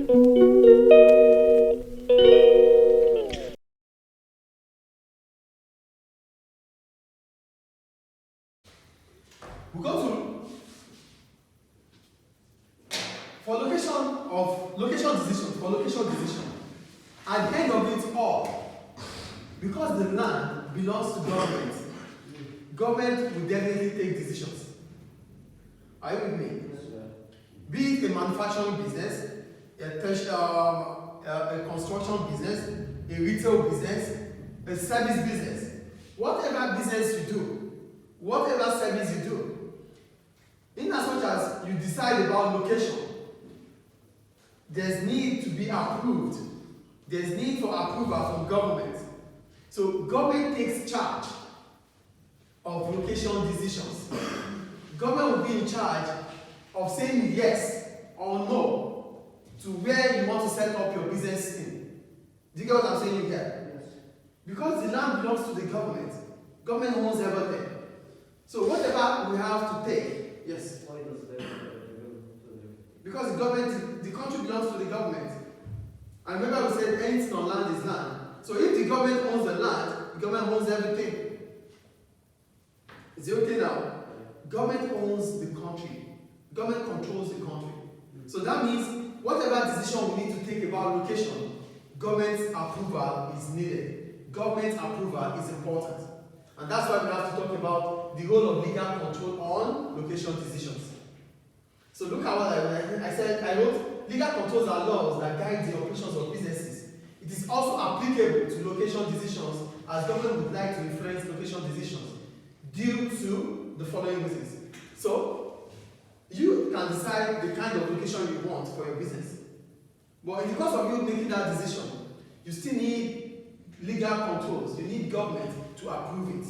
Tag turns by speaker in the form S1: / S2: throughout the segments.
S1: We go to location decision, for location decision. At the end of it all, because the land belongs to government, government will definitely take decisions. Are you with me?
S2: Yes, sir.
S1: Be it a manufacturing business, a construction business, a retail business, a service business. Whatever business you do, whatever service you do, in as much as you decide about location, there's need to be approved. There's need for approval from government. So government takes charge of location decisions. Government will be in charge of saying yes or no to where you want to set up your business in. Do you get what I'm saying here?
S2: Yes.
S1: Because the land belongs to the government. Government owns everything. So whatever we have to take, yes.
S2: Why does that
S1: Because the government, the country belongs to the government. And remember we said anything on land is land. So if the government owns the land, the government owns everything. Is it okay now? Government owns the country. Government controls the country. So that means whatever decision we need to take about location, government's approval is needed. Government approval is important. And that's why we have to talk about the role of legal control on location decisions. So look at what I said. I wrote, legal controls are laws that guide the operations of businesses. It is also applicable to location decisions as government would like to influence location decisions due to the following reasons. So, you can decide the kind of location you want for your business. But in the course of you making that decision, you still need legal controls. You need government to approve it.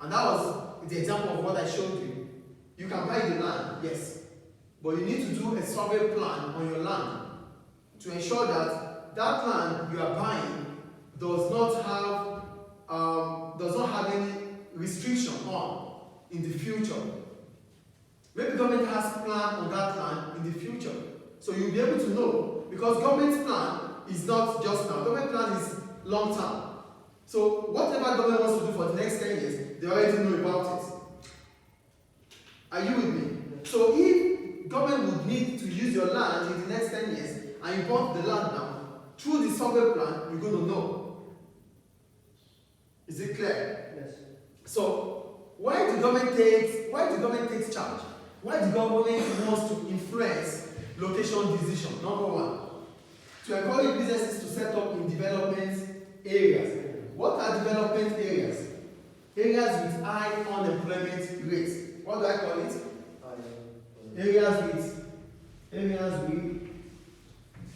S1: And that was the example of what I showed you. You can buy the land, yes. But you need to do a survey plan on your land to ensure that that land you are buying does not have any restriction on in the future. Maybe government has plan on that land in the future. So you'll be able to know, because government's plan is not just now. Government plan is long term. So whatever government wants to do for the next 10 years, they already know about it. Are you with me? So if government would need to use your land in the next 10 years, and you bought the land now, through the survey plan, you're going to know. Is it clear?
S2: Yes.
S1: So why the government takes charge? Why the government wants to influence location decision? Number one, to encourage businesses to set up in development areas. What are development areas? Areas with high unemployment rates. What do I call it? Areas with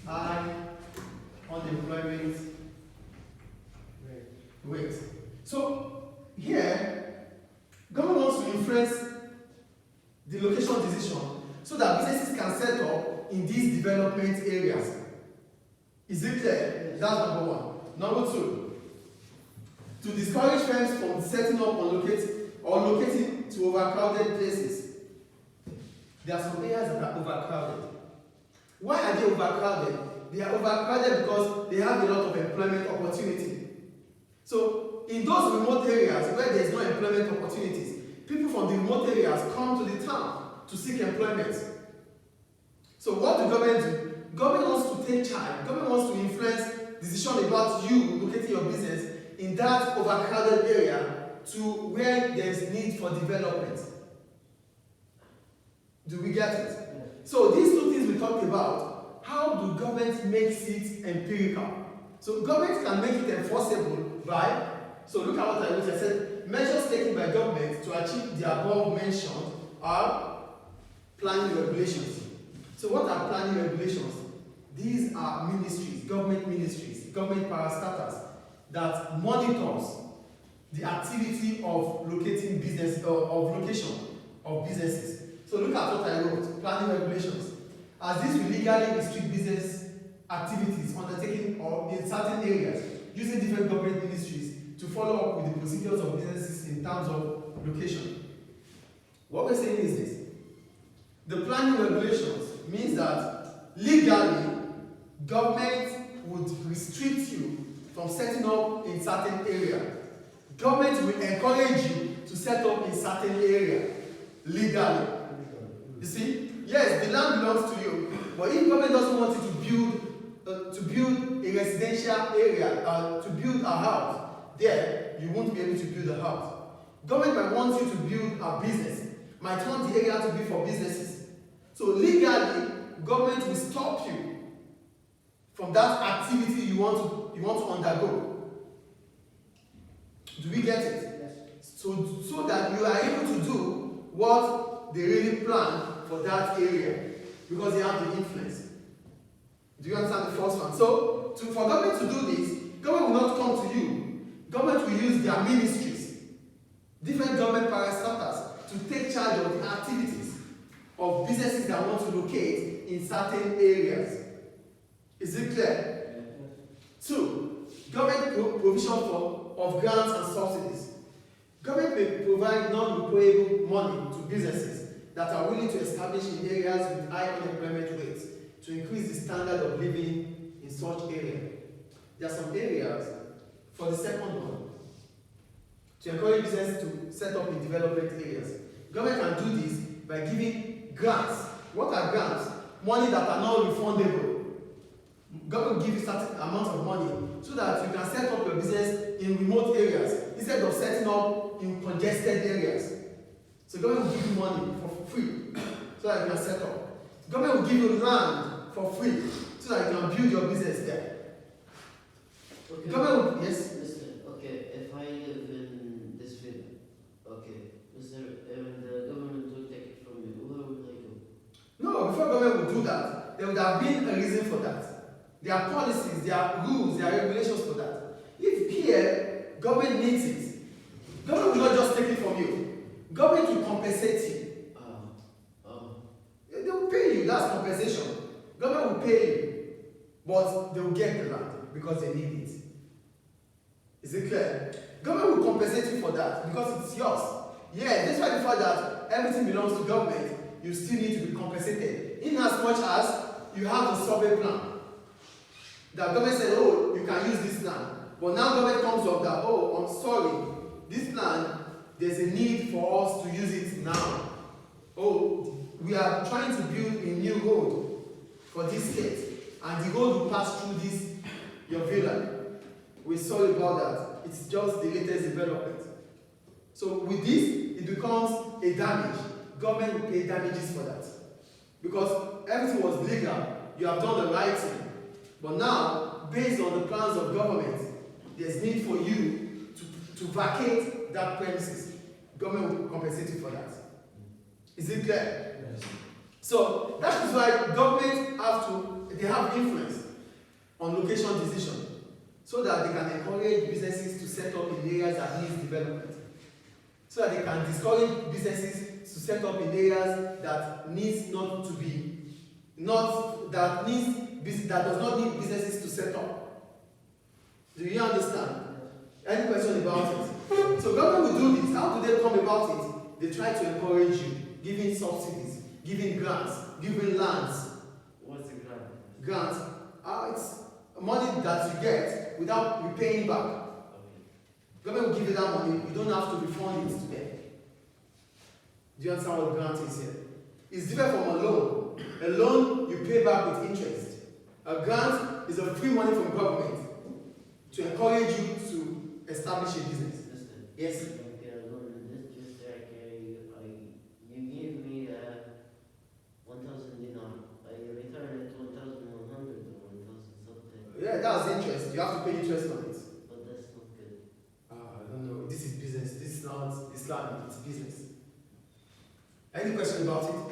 S1: high unemployment rate. So here, government wants to influence the location decision so that businesses can set up in these development areas. Is it clear?
S2: Yes.
S1: That's number one. Number two, to discourage firms from setting up or locating to overcrowded places. There are some areas that are overcrowded. Why are they overcrowded? They are overcrowded because they have a lot of employment opportunity. So in those remote areas where there is no employment opportunities, people from the remote areas come to the town to seek employment. So what do government do? Government wants to take charge. Government wants to influence decision about you locating your business in that overcrowded area to where there is need for development. Do we get it?
S2: Yes.
S1: So these two things we talked about, how do government makes it empirical? So government can make it enforceable by, so look at what I wrote. I said, measures taken by government to achieve the above mentioned are planning regulations. So what are planning regulations? These are ministries, government parastatals that monitors the activity of locating business of location of businesses. So look at what I wrote, planning regulations. As this will legally restrict business activities undertaken or in certain areas using different government ministries to follow up with the procedures of businesses in terms of location. What we're saying is this. The planning regulations means that legally, government would restrict you from setting up in certain area. Government will encourage you to set up in certain area legally. You see? Yes, the land belongs to you, but if government doesn't want you to build a residential area, to build a house, there you won't be able to build a house. Government might want you to build a business, might want the area to be for businesses. So legally, government will stop you from that activity you want to undergo. Do we get it? Yes. So that you are able to do what they really plan for that area, because they have the influence. Do you understand the first one? So, for government to do this, government will not come to you. Government will use their ministries, different government parastatals, to take charge of the activities of businesses that want to locate in certain areas. Is it clear? Two, government provision of grants and subsidies. Government may provide non-repayable money to businesses that are willing to establish in areas with high unemployment rates to increase the standard of living in such areas. There are some areas, for the second one, to encourage businesses to set up in development areas. Government can do this by giving grants. What are grants? Money that are not refundable. Government will give you certain amount of money so that you can set up your business in remote areas instead of setting up in congested areas. So government will give you money for free so that you can set up. Government will give you land for free so that you can build your business there.
S2: Okay.
S1: Government will, yes?
S2: Listen, okay, if I live in this villa, okay, and the government will take it from you, where would I go?
S1: No, before government will do that, there would have been a reason for that. There are policies, there are rules, there are regulations for that. If here, government needs it, government will not just take it from you. Government will compensate you. They will pay you, that's compensation. Government will pay you, but they will get the land because they need it. Is it clear? Government will compensate you for that because it's yours. Yeah, despite the fact that everything belongs to government, you still need to be compensated. In as much as you have the survey plan. The government said, oh, you can use this land. But now government comes up that, oh, I'm sorry, this land, there's a need for us to use it now. Oh, we are trying to build a new road for this state, and the road will pass through this, your villa. We're sorry about that. It's just the latest development. So with this, it becomes a damage. Government will pay damages for that. Because everything was legal, you have done the right thing. But now, based on the plans of government, there's need for you to vacate that premises. Government will compensate you for that. Is it clear? Yes. So that is why government they have influence on location decision, so that they can encourage businesses to set up in areas that need development. So that they can discourage businesses to set up in areas that that does not need businesses to set up. Do you understand? Any question about it? So government will do this. How do they come about it? They try to encourage you, giving subsidies, giving grants, giving lands.
S2: What's a grant?
S1: Grants. It's money that you get without repaying back.
S2: Okay.
S1: Government will give you that money. You don't have to refund it to them. Do you understand what grant is here? It's different from a loan. A loan you pay back with interest. A grant is a free money from government to encourage you to establish a business.
S2: Listen.
S1: Yes.
S2: You gave me 1,000 dinar. I returned it 1,100 or 1,000 something.
S1: Yeah, that's interest. You have to pay interest on it.
S2: But that's not good.
S1: I don't know. This is business. This is not Islamic. It's business. Any question about it?